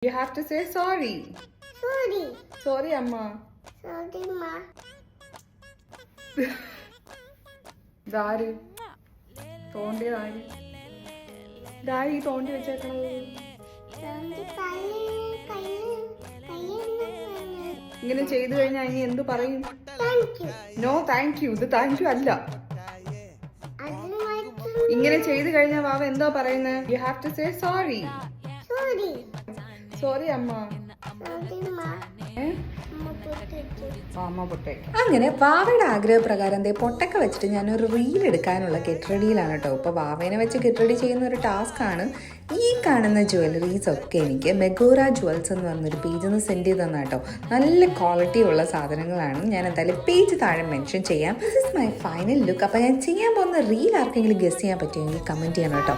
You have to say sorry. Sorry. Sorry, Amma. Sorry, Ma. ഇതാര് തോണ്ടിയതാര് ഇതാര് ഈ തോണ്ടി വെച്ചേക്കണത്? ഇങ്ങനെ ചെയ്തു കഴിഞ്ഞാൽ ഇനി എന്ത് പറയും? No thank you. ഇത് താങ്ക് യു അല്ല. ഇങ്ങനെ ചെയ്തു കഴിഞ്ഞാൽ വാവ എന്താ പറയുന്നത്? You have to say sorry. Sorry അമ്മ. അങ്ങനെ വാവയുടെ ആഗ്രഹപ്രകാരം പൊട്ടൊക്കെ വെച്ചിട്ട് ഞാനൊരു റീൽ എടുക്കാനുള്ള കെട്ടറടിയിലാണ് കേട്ടോ. ഇപ്പോൾ വാവേനെ വെച്ച് കെട്ടറടി ചെയ്യുന്ന ഒരു ടാസ്ക്കാണ്. ഈ കാണുന്ന ജ്വല്ലറീസ് ഒക്കെ എനിക്ക് മെഗോറ ജുവൽസ് എന്ന് പറഞ്ഞൊരു പേജിൽ നിന്ന് സെൻഡ് ചെയ്ത് തന്നാ കേട്ടോ. നല്ല ക്വാളിറ്റി ഉള്ള സാധനങ്ങളാണ്. ഞാൻ എന്തായാലും പേജ് താഴെ മെൻഷൻ ചെയ്യാം. This is my final look. അപ്പോൾ ഞാൻ ചെയ്യാൻ പോകുന്ന റീൽ ആർക്കെങ്കിലും ഗസ് ചെയ്യാൻ പറ്റുമെങ്കിൽ കമൻറ്റ് ചെയ്യണം കേട്ടോ.